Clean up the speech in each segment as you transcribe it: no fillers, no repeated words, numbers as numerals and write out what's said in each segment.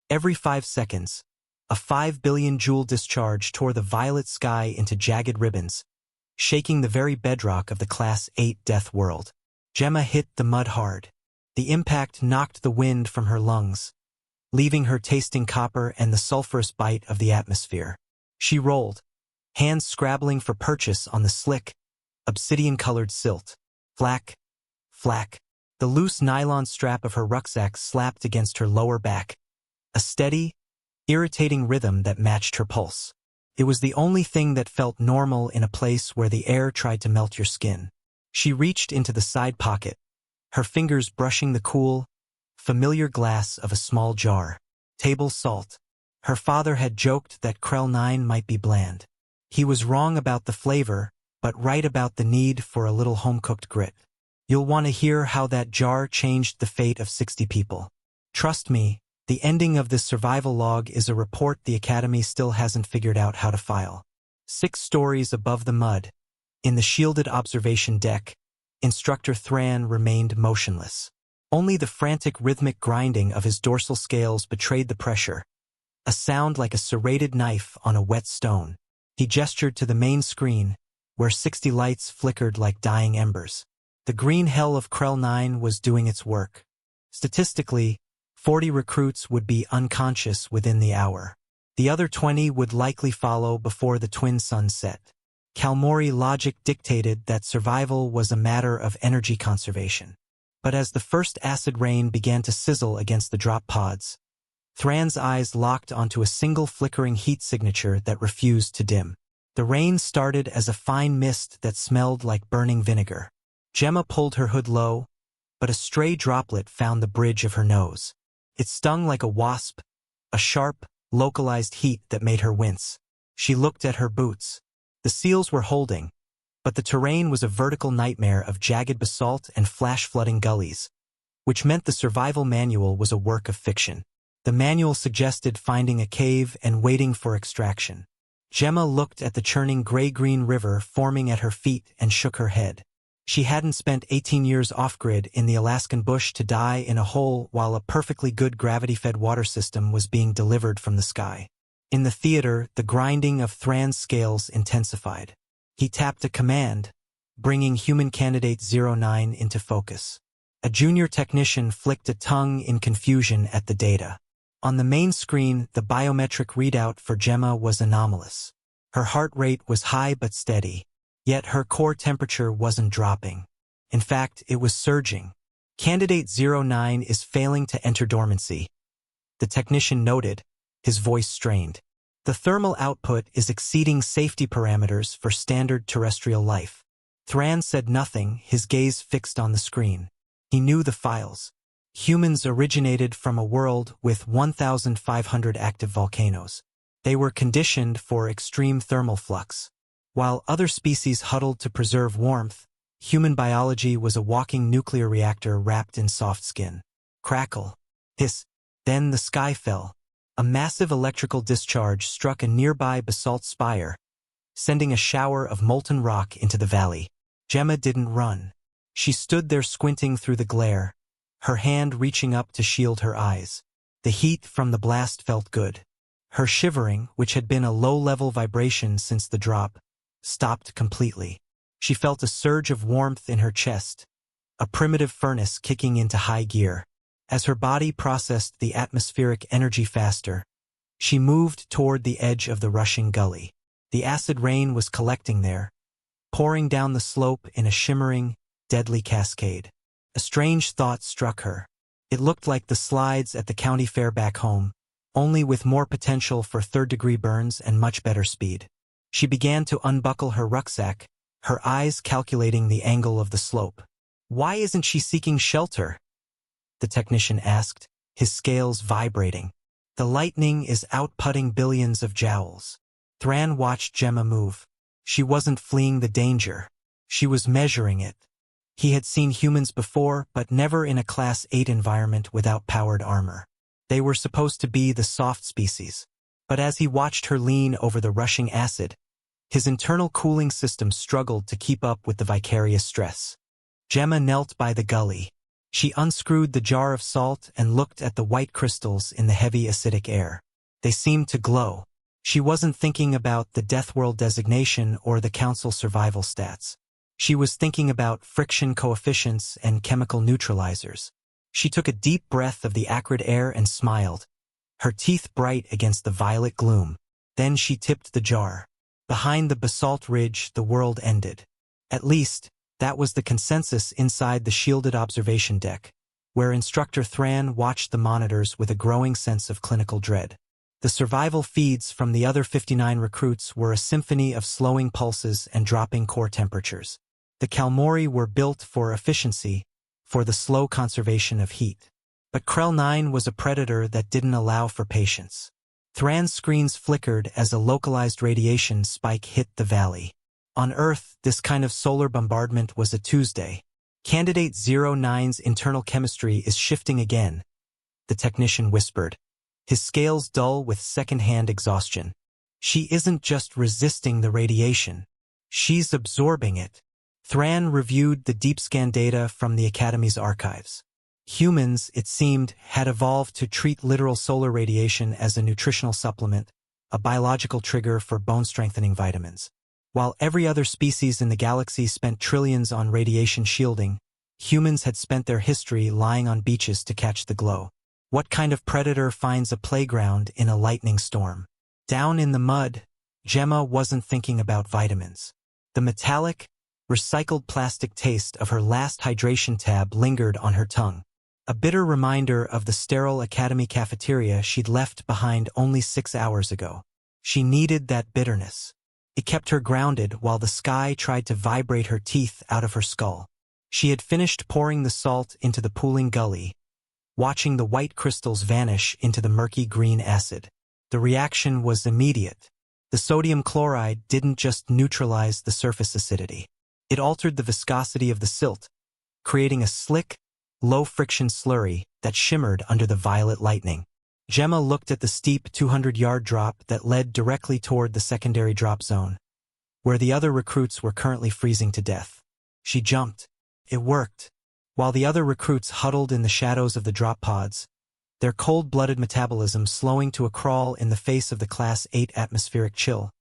Every 5 seconds, a 5 billion joule discharge tore the violet sky into jagged ribbons, shaking the very bedrock of the Class 8 Deathworld. Gemma hit the mud hard. The impact knocked the wind from her lungs, leaving her tasting copper and the sulfurous bite of the atmosphere. She rolled, hands scrabbling for purchase on the slick, obsidian-colored silt. Flack, flack. The loose nylon strap of her rucksack slapped against her lower back, a steady, irritating rhythm that matched her pulse. It was the only thing that felt normal in a place where the air tried to melt your skin. She reached into the side pocket, her fingers brushing the cool, familiar glass of a small jar. Table salt. Her father had joked that Krell 9 might be bland. He was wrong about the flavor, but right about the need for a little home-cooked grit. You'll want to hear how that jar changed the fate of 60 people. Trust me, the ending of this survival log is a report the Academy still hasn't figured out how to file. 6 stories above the mud, in the shielded observation deck, Instructor Thran remained motionless. Only the frantic rhythmic grinding of his dorsal scales betrayed the pressure, a sound like a serrated knife on a wet stone. He gestured to the main screen, where 60 lights flickered like dying embers. The green hell of Krell 9 was doing its work. Statistically, 40 recruits would be unconscious within the hour. The other 20 would likely follow before the twin suns set. Kalmori logic dictated that survival was a matter of energy conservation. But as the first acid rain began to sizzle against the drop pods, Thran's eyes locked onto a single flickering heat signature that refused to dim. The rain started as a fine mist that smelled like burning vinegar. Gemma pulled her hood low, but a stray droplet found the bridge of her nose. It stung like a wasp, a sharp, localized heat that made her wince. She looked at her boots. The seals were holding, but the terrain was a vertical nightmare of jagged basalt and flash-flooding gullies, which meant the survival manual was a work of fiction. The manual suggested finding a cave and waiting for extraction. Gemma looked at the churning gray-green river forming at her feet and shook her head. She hadn't spent 18 years off-grid in the Alaskan bush to die in a hole while a perfectly good gravity-fed water system was being delivered from the sky. In the theater, the grinding of Thran's scales intensified. He tapped a command, bringing human candidate 09 into focus. A junior technician flicked a tongue in confusion at the data. On the main screen, the biometric readout for Gemma was anomalous. Her heart rate was high but steady. Yet her core temperature wasn't dropping. In fact, it was surging. Candidate 09 is failing to enter dormancy, the technician noted, his voice strained. The thermal output is exceeding safety parameters for standard terrestrial life. Thran said nothing, his gaze fixed on the screen. He knew the files. Humans originated from a world with 1,500 active volcanoes. They were conditioned for extreme thermal flux. While other species huddled to preserve warmth, human biology was a walking nuclear reactor wrapped in soft skin. Crackle. Hiss. Then the sky fell. A massive electrical discharge struck a nearby basalt spire, sending a shower of molten rock into the valley. Gemma didn't run. She stood there squinting through the glare, her hand reaching up to shield her eyes. The heat from the blast felt good. Her shivering, which had been a low-level vibration since the drop, stopped completely. She felt a surge of warmth in her chest, a primitive furnace kicking into high gear. As her body processed the atmospheric energy faster, she moved toward the edge of the rushing gully. The acid rain was collecting there, pouring down the slope in a shimmering, deadly cascade. A strange thought struck her. It looked like the slides at the county fair back home, only with more potential for third-degree burns and much better speed. She began to unbuckle her rucksack, her eyes calculating the angle of the slope. "Why isn't she seeking shelter?" the technician asked, his scales vibrating. "The lightning is outputting billions of joules." Thran watched Gemma move. She wasn't fleeing the danger. She was measuring it. He had seen humans before, but never in a Class 8 environment without powered armor. They were supposed to be the soft species. But as he watched her lean over the rushing acid, his internal cooling system struggled to keep up with the vicarious stress. Gemma knelt by the gully. She unscrewed the jar of salt and looked at the white crystals in the heavy acidic air. They seemed to glow. She wasn't thinking about the Deathworld designation or the Council survival stats. She was thinking about friction coefficients and chemical neutralizers. She took a deep breath of the acrid air and smiled, her teeth bright against the violet gloom. Then she tipped the jar. Behind the basalt ridge, the world ended. At least, that was the consensus inside the shielded observation deck, where Instructor Thran watched the monitors with a growing sense of clinical dread. The survival feeds from the other 59 recruits were a symphony of slowing pulses and dropping core temperatures. The Kalmori were built for efficiency, for the slow conservation of heat. But Krell 9 was a predator that didn't allow for patience. Thran's screens flickered as a localized radiation spike hit the valley. On Earth, this kind of solar bombardment was a Tuesday. Candidate 09's internal chemistry is shifting again, the technician whispered, his scales dull with second-hand exhaustion. She isn't just resisting the radiation. She's absorbing it. Thran reviewed the deep scan data from the Academy's archives. Humans, it seemed, had evolved to treat literal solar radiation as a nutritional supplement, a biological trigger for bone-strengthening vitamins. While every other species in the galaxy spent trillions on radiation shielding, humans had spent their history lying on beaches to catch the glow. What kind of predator finds a playground in a lightning storm? Down in the mud, Gemma wasn't thinking about vitamins. The metallic, recycled plastic taste of her last hydration tab lingered on her tongue. A bitter reminder of the sterile Academy cafeteria she'd left behind only 6 hours ago. She needed that bitterness. It kept her grounded while the sky tried to vibrate her teeth out of her skull. She had finished pouring the salt into the pooling gully, watching the white crystals vanish into the murky green acid. The reaction was immediate. The sodium chloride didn't just neutralize the surface acidity. It altered the viscosity of the silt, creating a slick, low-friction slurry that shimmered under the violet lightning. Gemma looked at the steep 200-yard drop that led directly toward the secondary drop zone, where the other recruits were currently freezing to death. She jumped. It worked. While the other recruits huddled in the shadows of the drop pods, their cold-blooded metabolism slowing to a crawl in the face of the Class 8 atmospheric chill,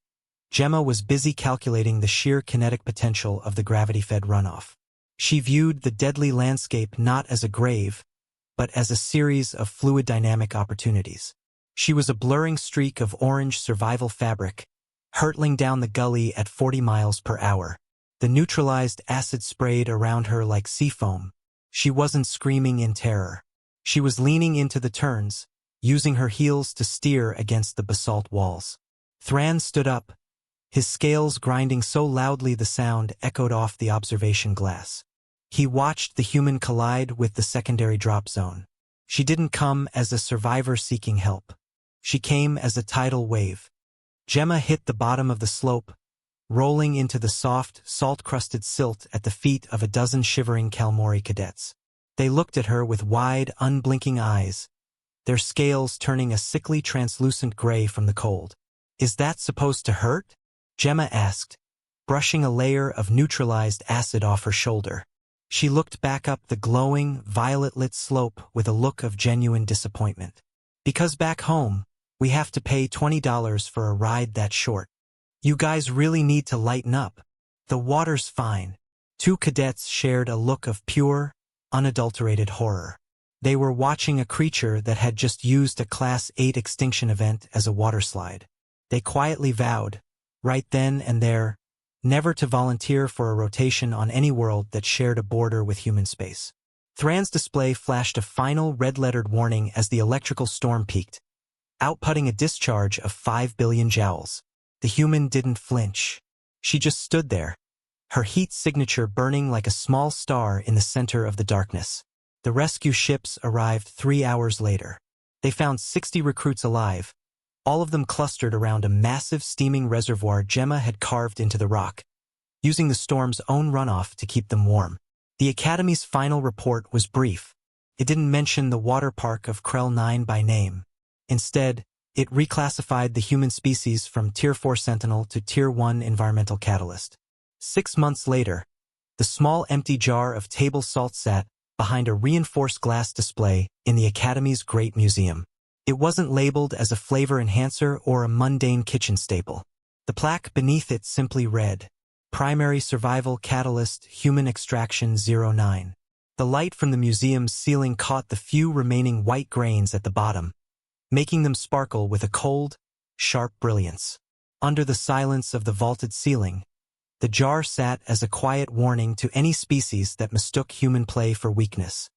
Gemma was busy calculating the sheer kinetic potential of the gravity-fed runoff. She viewed the deadly landscape not as a grave, but as a series of fluid dynamic opportunities. She was a blurring streak of orange survival fabric, hurtling down the gully at 40 miles per hour. The neutralized acid sprayed around her like sea foam. She wasn't screaming in terror. She was leaning into the turns, using her heels to steer against the basalt walls. Thran stood up, his scales grinding so loudly the sound echoed off the observation glass. He watched the human collide with the secondary drop zone. She didn't come as a survivor seeking help. She came as a tidal wave. Gemma hit the bottom of the slope, rolling into the soft, salt-crusted silt at the feet of a dozen shivering Kalmori cadets. They looked at her with wide, unblinking eyes, their scales turning a sickly translucent gray from the cold. "Is that supposed to hurt?" Gemma asked, brushing a layer of neutralized acid off her shoulder. She looked back up the glowing, violet-lit slope with a look of genuine disappointment. "Because back home, we have to pay $20 for a ride that short. You guys really need to lighten up. The water's fine." 2 cadets shared a look of pure, unadulterated horror. They were watching a creature that had just used a Class 8 extinction event as a waterslide. They quietly vowed, right then and there, never to volunteer for a rotation on any world that shared a border with human space. Thran's display flashed a final red-lettered warning as the electrical storm peaked, outputting a discharge of 5 billion joules. The human didn't flinch. She just stood there, her heat signature burning like a small star in the center of the darkness. The rescue ships arrived 3 hours later. They found 60 recruits alive, all of them clustered around a massive steaming reservoir Gemma had carved into the rock, using the storm's own runoff to keep them warm. The Academy's final report was brief. It didn't mention the water park of Krell 9 by name. Instead, it reclassified the human species from Tier 4 Sentinel to Tier 1 Environmental Catalyst. 6 months later, the small empty jar of table salt sat behind a reinforced glass display in the Academy's Great Museum. It wasn't labeled as a flavor enhancer or a mundane kitchen staple. The plaque beneath it simply read, Primary Survival Catalyst Human Extraction 09. The light from the museum's ceiling caught the few remaining white grains at the bottom, making them sparkle with a cold, sharp brilliance. Under the silence of the vaulted ceiling, the jar sat as a quiet warning to any species that mistook human play for weakness.